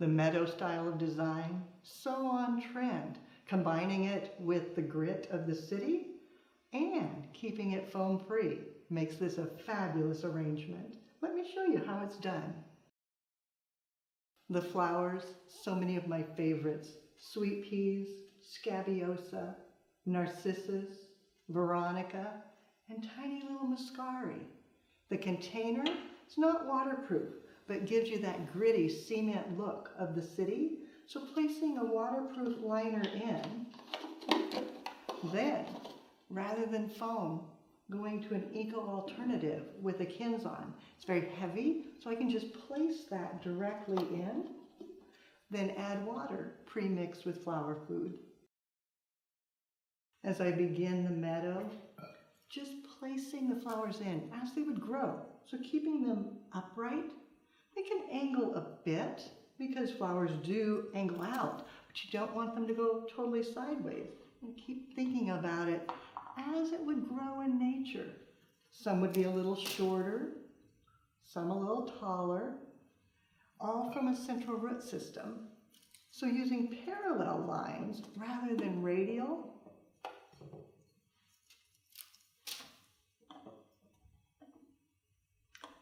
The Meadow style of design, so on trend, combining it with the grit of the city and keeping it foam free makes this a fabulous arrangement. Let me show you how it's done. The flowers, so many of my favorites: sweetpeas, scabiosa, narcissus, veronica, and tiny little muscari. The container is not waterproof, but gives you that gritty cement look of the city. So placing a waterproof liner in, then rather than foam, going to an eco alternative with a Kinzon. It's very heavy, so I can just place that directly in, then add water pre-mixed with flower food. As I begin the meadow, just placing the flowers in as they would grow. So keeping them upright. They can angle a bit because flowers do angle out, but you don't want them to go totally sideways. And keep thinking about it as it would grow in nature. Some would be a little shorter, some a little taller, all from a central root system. So using parallel lines rather than radial,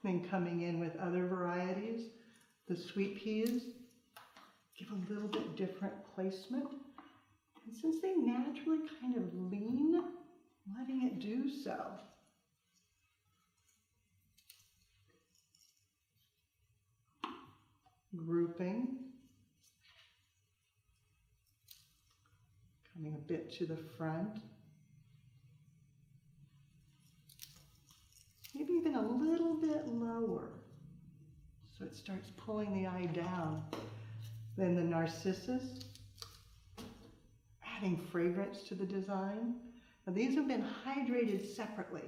then coming in with other varieties, the sweet peas give a little bit different placement. And since they naturally kind of lean, letting it do so. Grouping. Coming a bit to the front. Maybe even a little bit lower, so it starts pulling the eye down. Then the narcissus, adding fragrance to the design. Now these have been hydrated separately,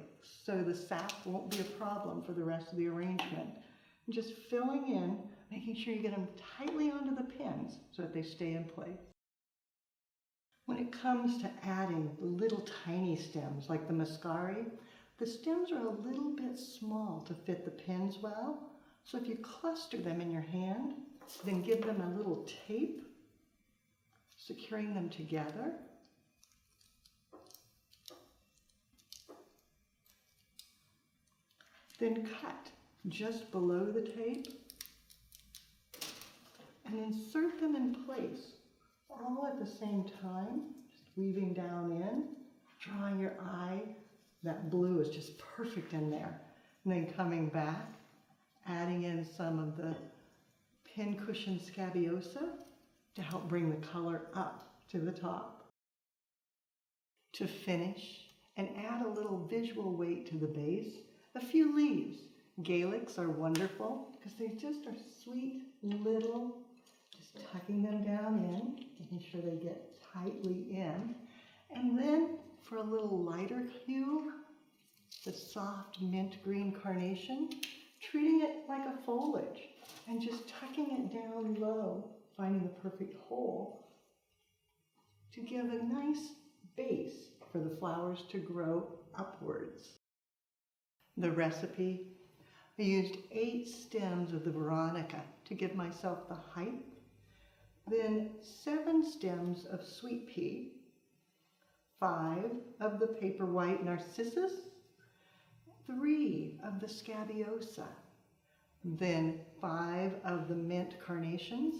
so the sap won't be a problem for the rest of the arrangement. And just filling in, making sure you get them tightly onto the pins so that they stay in place. When it comes to adding little tiny stems like the muscari, the stems are a little bit small to fit the pins well, so if you cluster them in your hand, then give them a little tape, securing them together. Then cut just below the tape and insert them in place, all at the same time, just weaving down in, drawing your eye. That blue is just perfect in there. And then coming back, adding in some of the pincushion scabiosa to help bring the color up to the top. To finish and add a little visual weight to the base, a few leaves. Gaelics are wonderful because they just are sweet little, just tucking them down in, making sure they get tightly in. And then for a little lighter hue, the soft mint green carnation, treating it like a foliage and just tucking it down low, finding the perfect hole to give a nice base for the flowers to grow upwards. The recipe, I used 8 stems of the veronica to give myself the height, then 7 stems of sweet pea, 5 of the paper white narcissus, 3 of the scabiosa, then 5 of the mint carnations,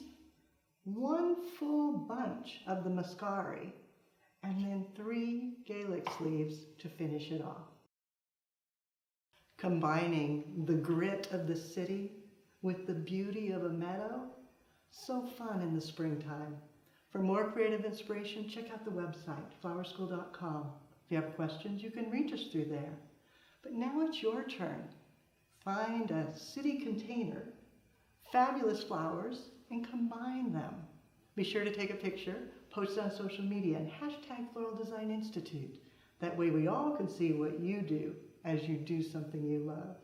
1 full bunch of the muscari, and then 3 Gaelic leaves to finish it off. Combining the grit of the city with the beauty of a meadow, so fun in the springtime. For more creative inspiration, check out the website, flowerschool.com. If you have questions, you can reach us through there. But now it's your turn. Find a city container, fabulous flowers, and combine them. Be sure to take a picture, post it on social media, and hashtag Floral Design Institute. That way we all can see what you do as you do something you love.